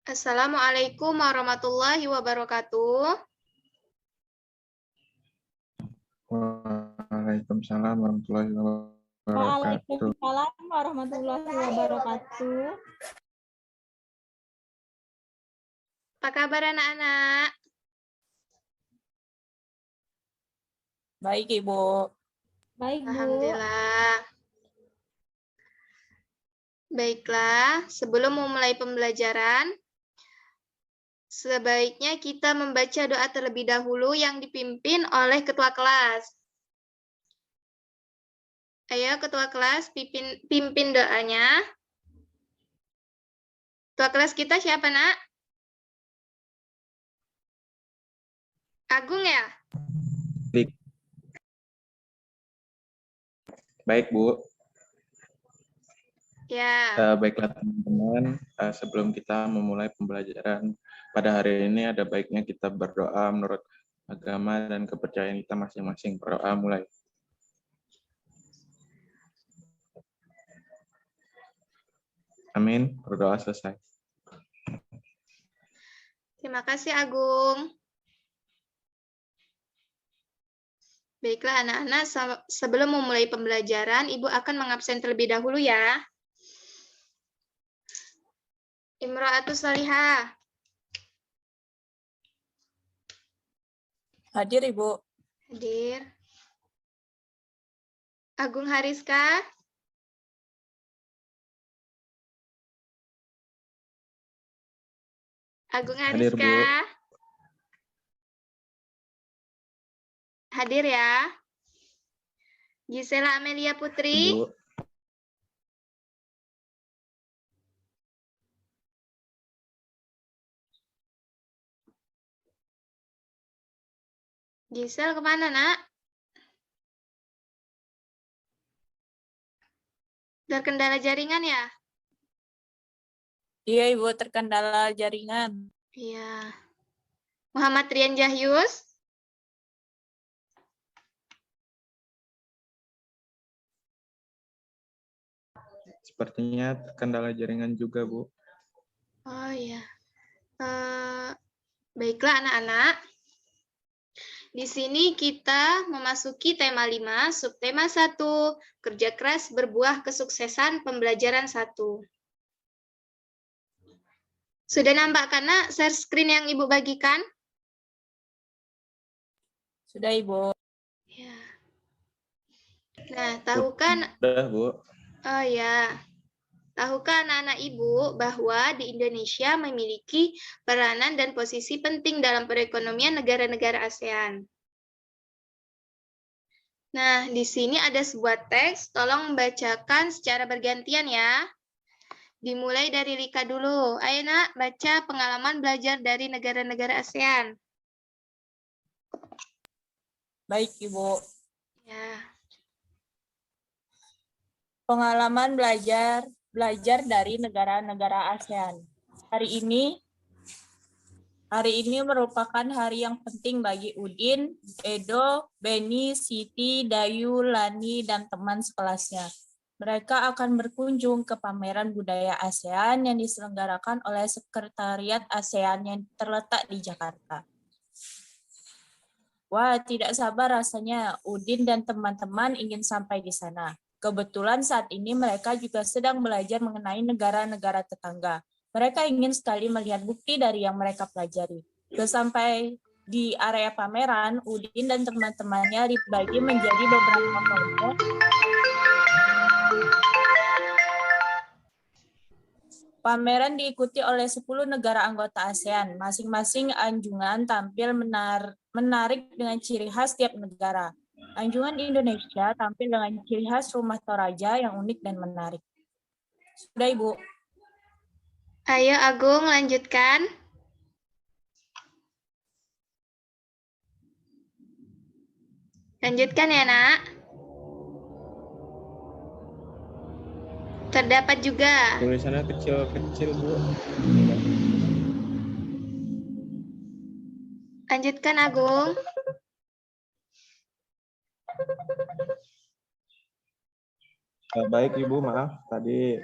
Assalamualaikum warahmatullahi wabarakatuh. Waalaikumsalam warahmatullahi wabarakatuh. Waalaikumsalam warahmatullahi wabarakatuh. Apa kabar anak-anak? Baik, Ibu. Baik, Bu. Alhamdulillah. Baiklah, sebelum memulai pembelajaran, sebaiknya kita membaca doa terlebih dahulu yang dipimpin oleh ketua kelas. Ayo ketua kelas pimpin doanya. Ketua kelas kita siapa, Nak? Agung ya? Baik, Bu. Ya. Baiklah teman-teman, sebelum kita memulai pembelajaran pada hari ini, ada baiknya kita berdoa menurut agama dan kepercayaan kita masing-masing. Berdoa mulai. Amin. Berdoa selesai. Terima kasih, Agung. Baiklah, anak-anak, sebelum memulai pembelajaran, Ibu akan mengabsen terlebih dahulu ya. Imro'atus Salihah. Hadir, Ibu. Hadir. Agung Hariska. Agung Hadir, Hariska. Bu. Hadir ya. Gisela Amelia Putri. Bu. Gisel kemana, Nak? Terkendala jaringan ya? Iya, Ibu, terkendala jaringan. Iya. Muhammad Rian Jahyus. Sepertinya kendala jaringan juga, Bu. Oh iya. Baiklah anak-anak. Di sini kita memasuki tema 5, subtema 1, kerja keras berbuah kesuksesan pembelajaran 1. Sudah nampak kan, Nak, share screen yang Ibu bagikan? Sudah, Ibu. Ya. Nah, tahukah Sudah, Bu. Oh ya. Tahukah anak-anak Ibu bahwa di Indonesia memiliki peranan dan posisi penting dalam perekonomian negara-negara ASEAN? Nah, di sini ada sebuah teks, tolong membacakan secara bergantian ya. Dimulai dari Rika dulu. Ayo Nak, baca pengalaman belajar dari negara-negara ASEAN. Baik, Ibu. Ya. Pengalaman belajar dari negara-negara ASEAN. Hari ini merupakan hari yang penting bagi Udin, Edo, Beni, Siti, Dayu, Lani, dan teman sekelasnya. Mereka akan berkunjung ke pameran budaya ASEAN yang diselenggarakan oleh Sekretariat ASEAN yang terletak di Jakarta. Wah, tidak sabar rasanya Udin dan teman-teman ingin sampai di sana. Kebetulan saat ini mereka juga sedang belajar mengenai negara-negara tetangga. Mereka ingin sekali melihat bukti dari yang mereka pelajari. Sesampai di area pameran, Udin dan teman-temannya dibagi menjadi beberapa kelompok. Pameran diikuti oleh 10 negara anggota ASEAN. Masing-masing anjungan tampil menarik dengan ciri khas tiap negara. Anjungan Indonesia tampil dengan ciri khas rumah Toraja yang unik dan menarik. Sudah, Ibu. Ayo Agung, lanjutkan. Lanjutkan ya, Nak. Terdapat juga. Tulisannya kecil-kecil, Bu. Lanjutkan, Agung. Baik, Ibu, maaf. Tadi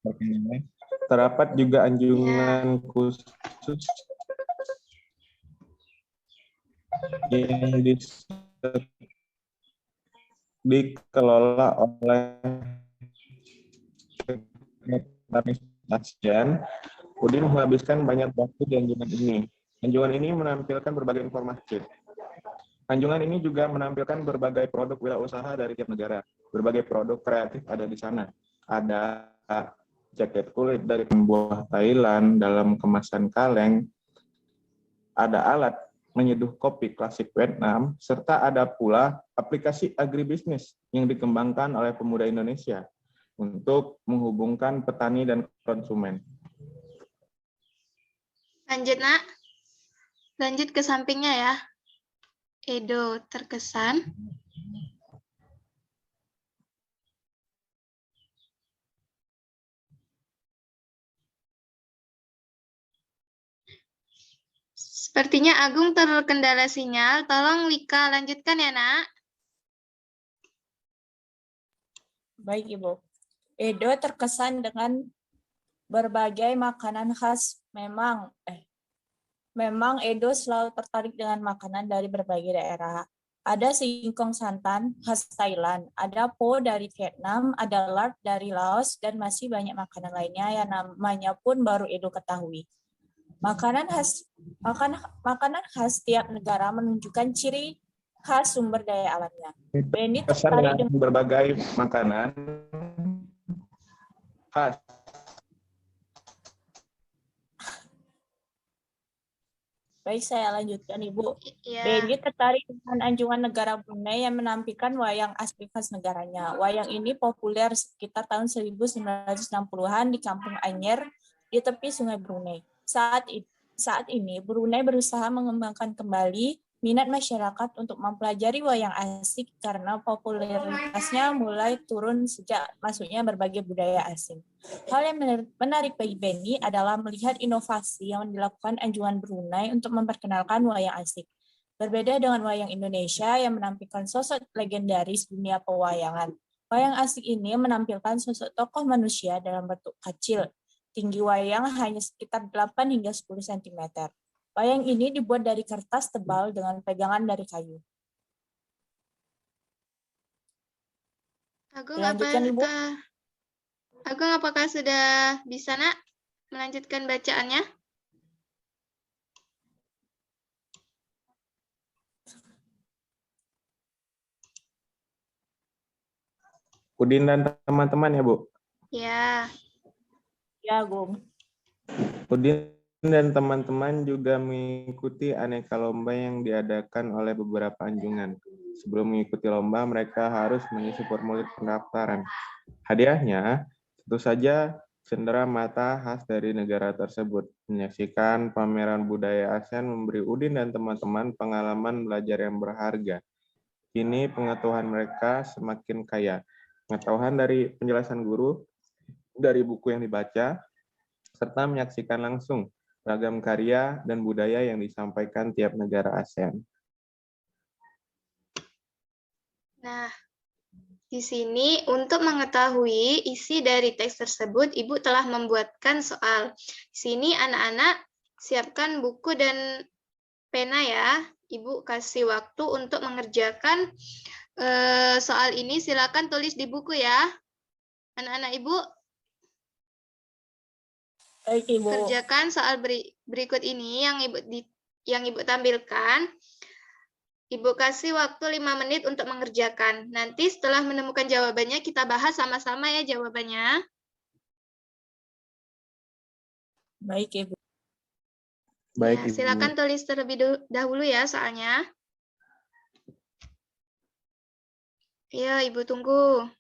terkendala. Terdapat juga anjungan khusus yang dikelola oleh Sekretaris ASEAN. Udin menghabiskan banyak waktu di anjungan ini. Anjungan ini menampilkan berbagai informasi. Anjungan ini juga menampilkan berbagai produk wirausaha dari tiap negara. Berbagai produk kreatif ada di sana. Ada jaket kulit dari buah Thailand dalam kemasan kaleng, ada alat menyeduh kopi klasik Vietnam, serta ada pula aplikasi agribisnis yang dikembangkan oleh pemuda Indonesia untuk menghubungkan petani dan konsumen. Lanjut, Nak. Lanjut ke sampingnya ya. Edo terkesan. Sepertinya Agung terkendala sinyal. Tolong Wika lanjutkan ya, Nak. Baik, Ibu. Edo terkesan dengan berbagai makanan khas. Memang Edo selalu tertarik dengan makanan dari berbagai daerah. Ada singkong santan khas Thailand, ada pho dari Vietnam, ada lard dari Laos, dan masih banyak makanan lainnya yang namanya pun baru Edo ketahui. Makanan khas tiap negara menunjukkan ciri khas sumber daya alamnya. Benny tertarik dengan berbagai makanan khas. Baik, saya lanjutkan, Ibu. Ya. Benny tertarik dengan anjungan negara Brunei yang menampilkan wayang asli khas negaranya. Wayang ini populer sekitar tahun 1960-an di Kampung Anyer di tepi Sungai Brunei. Saat ini, Brunei berusaha mengembangkan kembali minat masyarakat untuk mempelajari wayang asik karena popularitasnya mulai turun sejak masuknya berbagai budaya asing. Hal yang menarik bagi Benny adalah melihat inovasi yang dilakukan anjungan Brunei untuk memperkenalkan wayang asik. Berbeda dengan wayang Indonesia yang menampilkan sosok legendaris dunia pewayangan. Wayang asik ini menampilkan sosok tokoh manusia dalam bentuk kecil. Tinggi wayang hanya sekitar 8 hingga 10 cm. Wayang ini dibuat dari kertas tebal dengan pegangan dari kayu. Agung, Lanjutkan, Ibu. Agung, apakah sudah bisa, Nak, melanjutkan bacaannya? Udin dan teman-teman ya, Bu? Ya. Ya, Agung. Udin dan teman-teman juga mengikuti aneka lomba yang diadakan oleh beberapa anjungan. Sebelum mengikuti lomba, mereka harus mengisi formulir pendaftaran. Hadiahnya, tentu saja cendera mata khas dari negara tersebut. Menyaksikan pameran budaya ASEAN memberi Udin dan teman-teman pengalaman belajar yang berharga. Kini pengetahuan mereka semakin kaya. Pengetahuan dari penjelasan guru, dari buku yang dibaca, serta menyaksikan langsung ragam karya dan budaya yang disampaikan tiap negara ASEAN. Nah, di sini untuk mengetahui isi dari teks tersebut, Ibu telah membuatkan soal. Di sini anak-anak siapkan buku dan pena ya. Ibu kasih waktu untuk mengerjakan soal ini. Silakan tulis di buku ya. Anak-anak Ibu. Baik, Ibu. Kerjakan soal berikut ini yang Ibu tampilkan. Ibu kasih waktu 5 menit untuk mengerjakan. Nanti setelah menemukan jawabannya, kita bahas sama-sama ya jawabannya. Baik, Ibu. Baik, Ya, Ibu. silakan tulis terlebih dahulu ya soalnya. Ya, Ibu tunggu.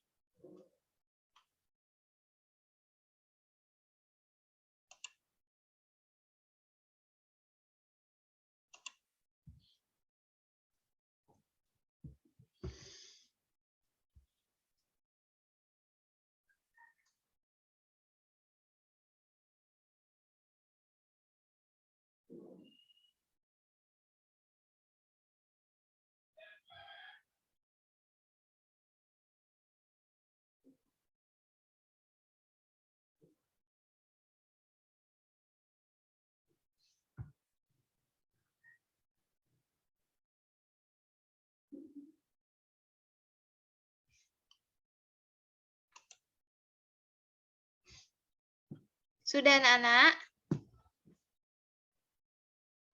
Sudah, anak-anak?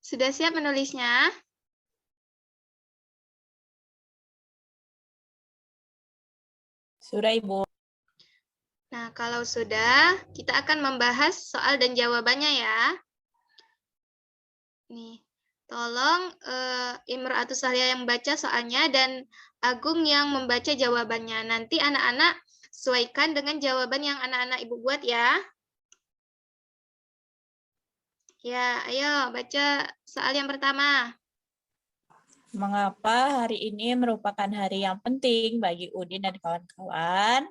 Sudah siap menulisnya? Sudah, Ibu. Nah, kalau sudah, kita akan membahas soal dan jawabannya ya. Nih, tolong Imro'atus Sahliah yang baca soalnya dan Agung yang membaca jawabannya. Nanti anak-anak sesuaikan dengan jawaban yang anak-anak Ibu buat ya. Ya, ayo baca soal yang pertama. Mengapa hari ini merupakan hari yang penting bagi Udin dan kawan-kawan?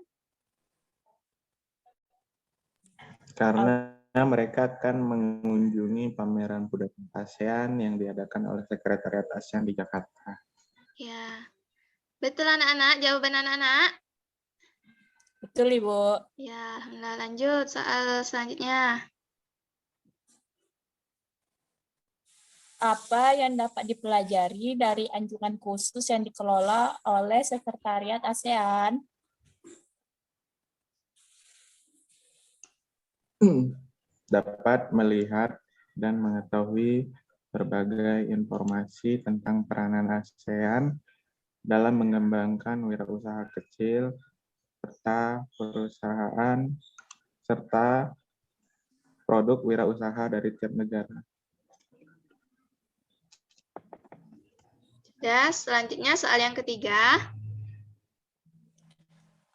Karena mereka akan mengunjungi pameran budaya ASEAN yang diadakan oleh Sekretariat ASEAN di Jakarta. Ya, betul anak-anak, jawaban anak-anak. Betul, Ibu. Ya, alhamdulillah. Lanjut soal selanjutnya. Apa yang dapat dipelajari dari anjungan khusus yang dikelola oleh Sekretariat ASEAN? Dapat melihat dan mengetahui berbagai informasi tentang peranan ASEAN dalam mengembangkan wirausaha kecil serta perusahaan serta produk wirausaha dari tiap negara. Ya, selanjutnya soal yang ketiga.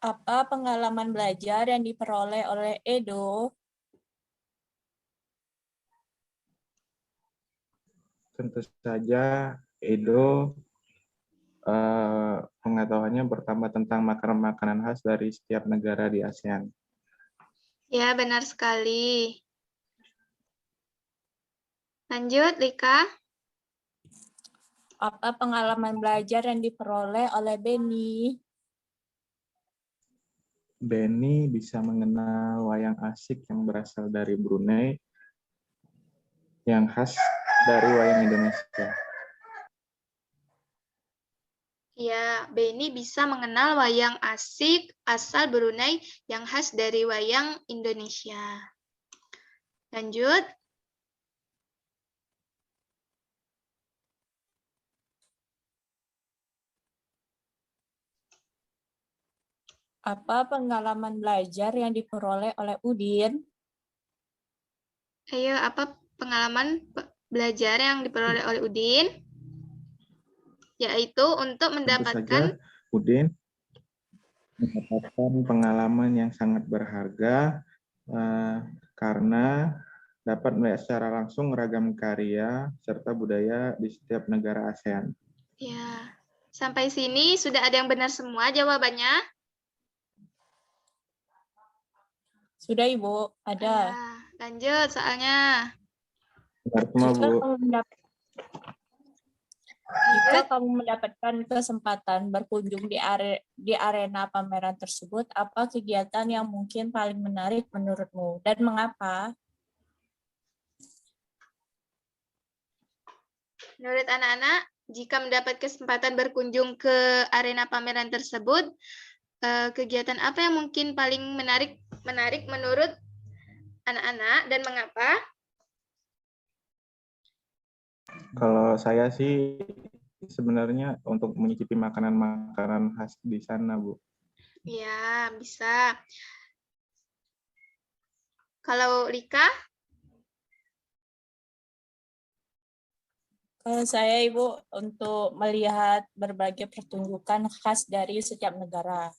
Apa pengalaman belajar yang diperoleh oleh Edo? Tentu saja Edo pengetahuannya bertambah tentang makanan-makanan khas dari setiap negara di ASEAN. Ya, benar sekali. Lanjut, Lika. Apa pengalaman belajar yang diperoleh oleh Beni? Beni bisa mengenal wayang asik yang berasal dari Brunei, yang khas dari wayang Indonesia. Ya, Beni bisa mengenal wayang asik asal Brunei yang khas dari wayang Indonesia. Lanjut. Apa pengalaman belajar yang diperoleh oleh Udin? Ayo, apa pengalaman belajar yang diperoleh oleh Udin? Yaitu untuk Tentu mendapatkan saja Udin mendapatkan pengalaman yang sangat berharga karena dapat melihat secara langsung ragam karya serta budaya di setiap negara ASEAN. Ya, sampai sini sudah ada yang benar semua jawabannya? Sudah, Ibu. Ada. Ya, lanjut soalnya. Benar semua, Bu. Jika kamu mendapatkan kesempatan berkunjung di arena pameran tersebut, apa kegiatan yang mungkin paling menarik menurutmu dan mengapa? Menurut anak-anak, jika mendapat kesempatan berkunjung ke arena pameran tersebut, kegiatan apa yang mungkin paling menarik menurut anak-anak dan mengapa? Kalau saya sih sebenarnya untuk mencicipi makanan-makanan khas di sana, Bu. Ya, bisa. Kalau Lika? Kalau saya, Ibu, untuk melihat berbagai pertunjukan khas dari setiap negara.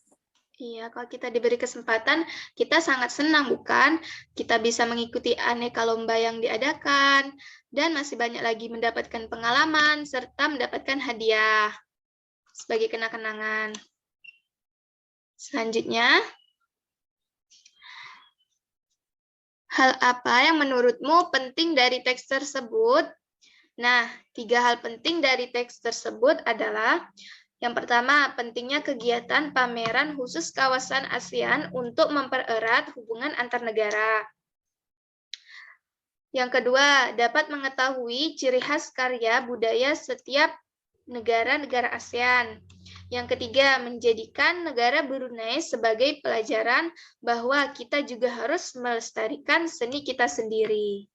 Iya, kalau kita diberi kesempatan, kita sangat senang, bukan? Kita bisa mengikuti aneka lomba yang diadakan, dan masih banyak lagi mendapatkan pengalaman, serta mendapatkan hadiah sebagai kenang-kenangan. Selanjutnya, hal apa yang menurutmu penting dari teks tersebut? Nah, 3 hal penting dari teks tersebut adalah yang pertama, pentingnya kegiatan pameran khusus kawasan ASEAN untuk mempererat hubungan antar negara. Yang kedua, dapat mengetahui ciri khas karya budaya setiap negara-negara ASEAN. Yang ketiga, menjadikan negara Brunei sebagai pelajaran bahwa kita juga harus melestarikan seni kita sendiri.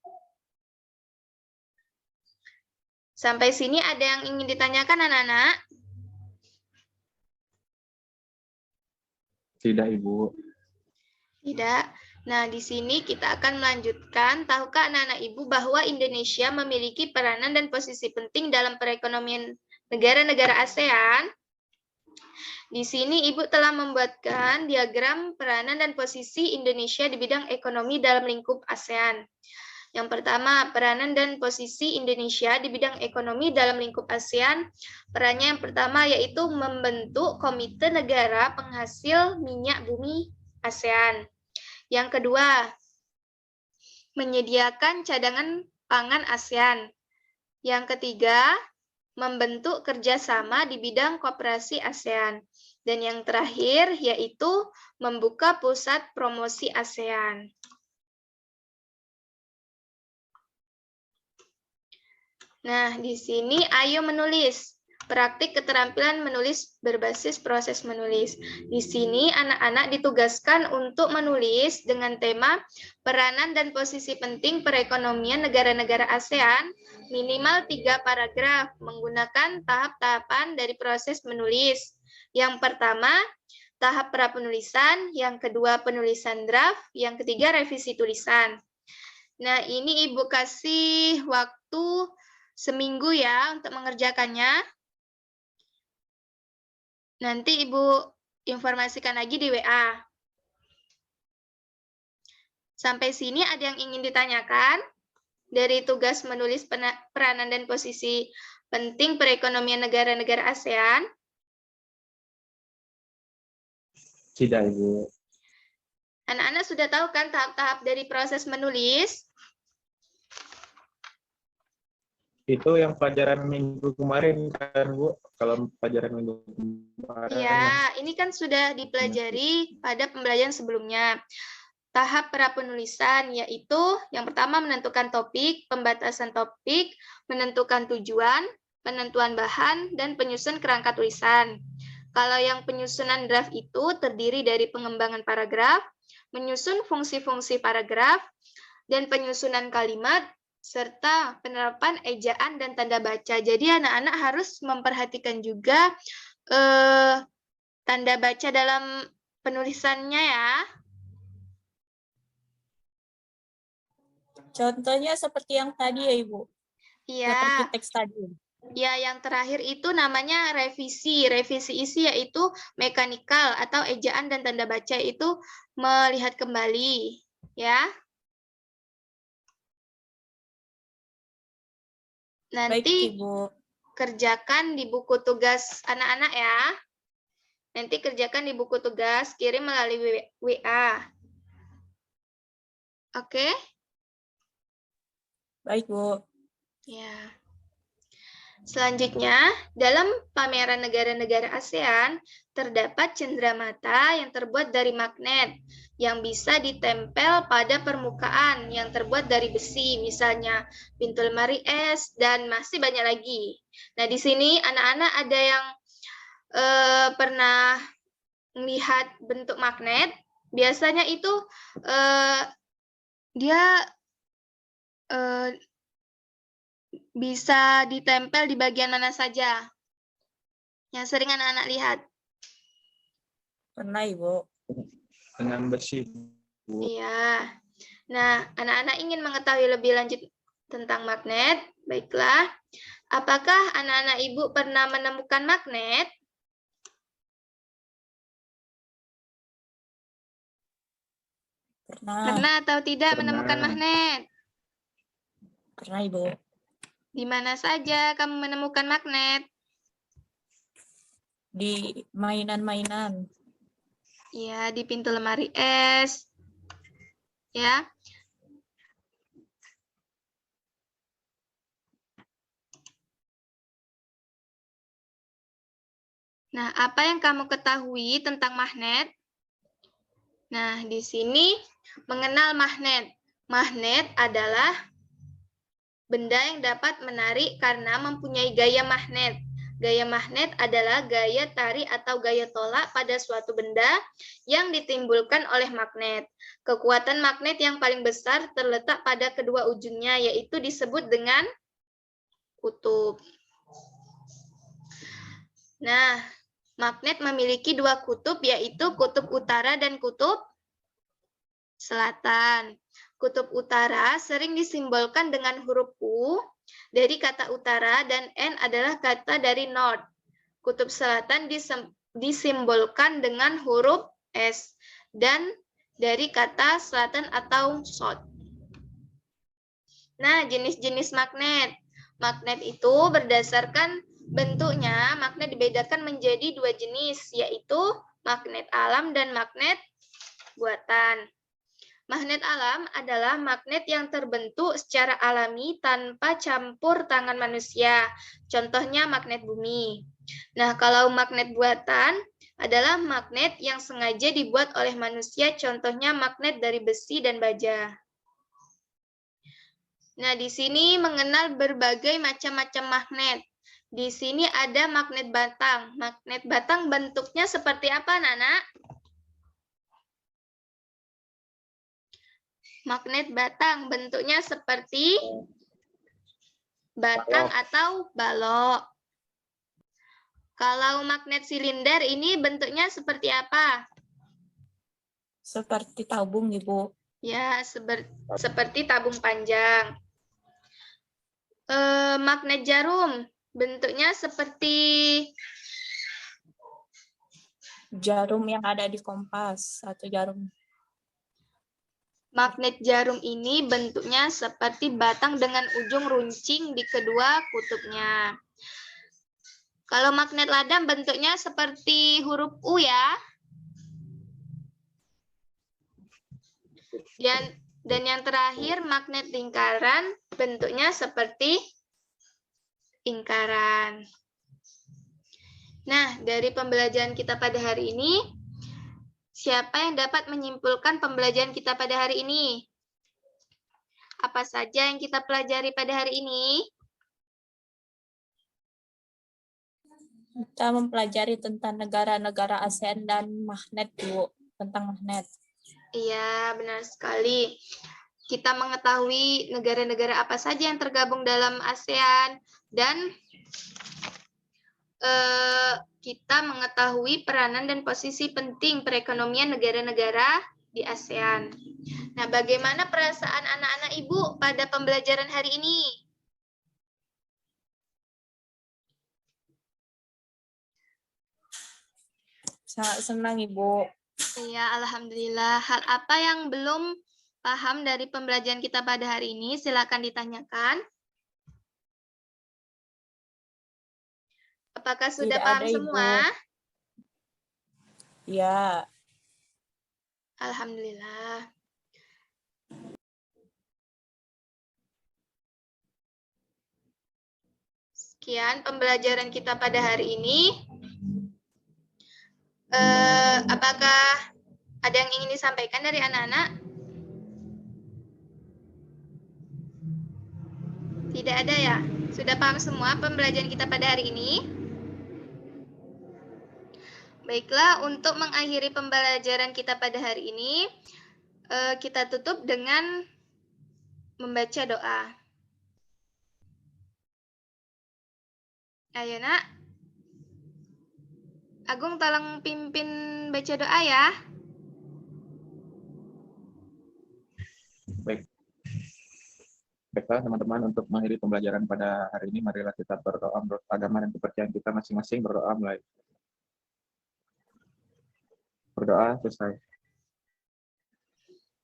Sampai sini ada yang ingin ditanyakan anak-anak? Tidak, Ibu. Tidak. Nah, di sini kita akan melanjutkan. Tahukah anak-anak Ibu bahwa Indonesia memiliki peranan dan posisi penting dalam perekonomian negara-negara ASEAN? Di sini Ibu telah membuatkan diagram peranan dan posisi Indonesia di bidang ekonomi dalam lingkup ASEAN. Yang pertama, peranan dan posisi Indonesia di bidang ekonomi dalam lingkup ASEAN. Perannya yang pertama yaitu membentuk Komite Negara Penghasil Minyak Bumi ASEAN. Yang kedua, menyediakan cadangan pangan ASEAN. Yang ketiga, membentuk kerjasama di bidang koperasi ASEAN. Dan yang terakhir, yaitu membuka pusat promosi ASEAN. Nah, di sini ayo menulis. Praktik keterampilan menulis berbasis proses menulis. Di sini anak-anak ditugaskan untuk menulis dengan tema peranan dan posisi penting perekonomian negara-negara ASEAN minimal 3 paragraf menggunakan tahap-tahapan dari proses menulis. Yang pertama, tahap prapenulisan, yang kedua penulisan draft, yang ketiga revisi tulisan. Nah, ini Ibu kasih waktu seminggu ya untuk mengerjakannya. Nanti Ibu informasikan lagi di WA. Sampai sini ada yang ingin ditanyakan? Dari tugas menulis peranan dan posisi penting perekonomian negara-negara ASEAN? Tidak, Ibu. Anak-anak sudah tahu kan tahap-tahap dari proses menulis? Itu yang pelajaran minggu kemarin kan, Bu? Kalau pelajaran minggu kemarin. Ya, ini kan sudah dipelajari pada pembelajaran sebelumnya. Tahap prapenulisan yaitu yang pertama menentukan topik, pembatasan topik, menentukan tujuan, penentuan bahan, dan penyusun kerangka tulisan. Kalau yang penyusunan draft itu terdiri dari pengembangan paragraf, menyusun fungsi-fungsi paragraf, dan penyusunan kalimat, serta penerapan ejaan dan tanda baca. Jadi anak-anak harus memperhatikan juga tanda baca dalam penulisannya ya. Contohnya seperti yang tadi ya, Ibu. Iya. Seperti teks tadi. Ya, yang terakhir itu namanya revisi. Revisi isi yaitu mekanikal atau ejaan dan tanda baca itu melihat kembali, ya. Baik, Nanti Ibu. kerjakan di buku tugas anak-anak ya. Nanti kerjakan di buku tugas, kirim melalui WA. Oke? Baik, Bu. Ya. Selanjutnya, dalam pameran negara-negara ASEAN, terdapat cenderamata yang terbuat dari magnet yang bisa ditempel pada permukaan yang terbuat dari besi, misalnya pintu lemari es, dan masih banyak lagi. Nah, di sini anak-anak ada yang pernah melihat bentuk magnet. Biasanya itu dia bisa ditempel di bagian mana saja? Yang sering anak-anak lihat. Pernah, Ibu. Dengan besi, Bu. Iya. Nah, anak-anak ingin mengetahui lebih lanjut tentang magnet. Baiklah. Apakah anak-anak Ibu pernah menemukan magnet? Pernah. Pernah atau tidak Pernah. menemukan magnet? Pernah, Ibu. Di mana saja kamu menemukan magnet? Di mainan-mainan. Ya, di pintu lemari es. Ya. Nah, apa yang kamu ketahui tentang magnet? Nah, di sini mengenal magnet. Magnet adalah benda yang dapat menarik karena mempunyai gaya magnet. Gaya magnet adalah gaya tarik atau gaya tolak pada suatu benda yang ditimbulkan oleh magnet. Kekuatan magnet yang paling besar terletak pada kedua ujungnya, yaitu disebut dengan kutub. Nah, magnet memiliki dua kutub, yaitu kutub utara dan kutub selatan. Kutub utara sering disimbolkan dengan huruf U dari kata utara dan N adalah kata dari north. Kutub selatan disimbolkan dengan huruf S dan dari kata selatan atau south. Nah, jenis-jenis magnet. Magnet itu berdasarkan bentuknya, magnet dibedakan menjadi dua jenis, yaitu magnet alam dan magnet buatan. Magnet alam adalah magnet yang terbentuk secara alami tanpa campur tangan manusia. Contohnya magnet bumi. Nah, kalau magnet buatan adalah magnet yang sengaja dibuat oleh manusia. Contohnya magnet dari besi dan baja. Nah, di sini mengenal berbagai macam-macam magnet. Di sini ada magnet batang. Magnet batang bentuknya seperti apa, Nana? Magnet batang bentuknya seperti batang atau balok. Kalau magnet silinder ini bentuknya seperti apa? Seperti tabung, Ibu. Ya, seperti tabung panjang. Magnet jarum bentuknya seperti Jarum yang ada di kompas atau jarum. Magnet jarum ini bentuknya seperti batang dengan ujung runcing di kedua kutubnya. Kalau magnet ladang bentuknya seperti huruf U ya. Dan yang terakhir magnet lingkaran bentuknya seperti lingkaran. Nah, dari pembelajaran kita pada hari ini, siapa yang dapat menyimpulkan pembelajaran kita pada hari ini? Apa saja yang kita pelajari pada hari ini? Kita mempelajari tentang negara-negara ASEAN dan magnet, Bu. Tentang magnet. Iya, benar sekali. Kita mengetahui negara-negara apa saja yang tergabung dalam ASEAN dan kita mengetahui peranan dan posisi penting perekonomian negara-negara di ASEAN. Nah, bagaimana perasaan anak-anak Ibu pada pembelajaran hari ini? Sangat senang, Ibu. Iya, alhamdulillah. Hal apa yang belum paham dari pembelajaran kita pada hari ini? Silakan ditanyakan. Apakah sudah Tidak paham ada, Ibu. semua? Ya. Alhamdulillah. Sekian pembelajaran kita pada hari ini. Apakah ada yang ingin disampaikan dari anak-anak? Tidak ada ya? Sudah paham semua pembelajaran kita pada hari ini? Baiklah, untuk mengakhiri pembelajaran kita pada hari ini, kita tutup dengan membaca doa. Ayo, Nak. Agung, tolong pimpin baca doa ya. Baik. Baiklah teman-teman, untuk mengakhiri pembelajaran pada hari ini, marilah kita berdoa menurut agama dan kepercayaan kita masing-masing. Berdoa mulai. Berdoa selesai.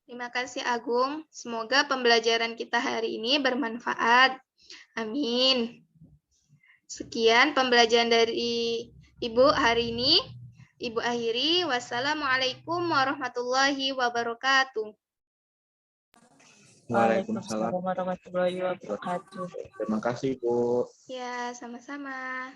Terima kasih Agung. Semoga pembelajaran kita hari ini bermanfaat. Amin. Sekian pembelajaran dari Ibu hari ini. Ibu akhiri. Wassalamualaikum warahmatullahi wabarakatuh. Waalaikumsalam warahmatullahi wabarakatuh. Terima kasih, Bu. Ya, sama-sama.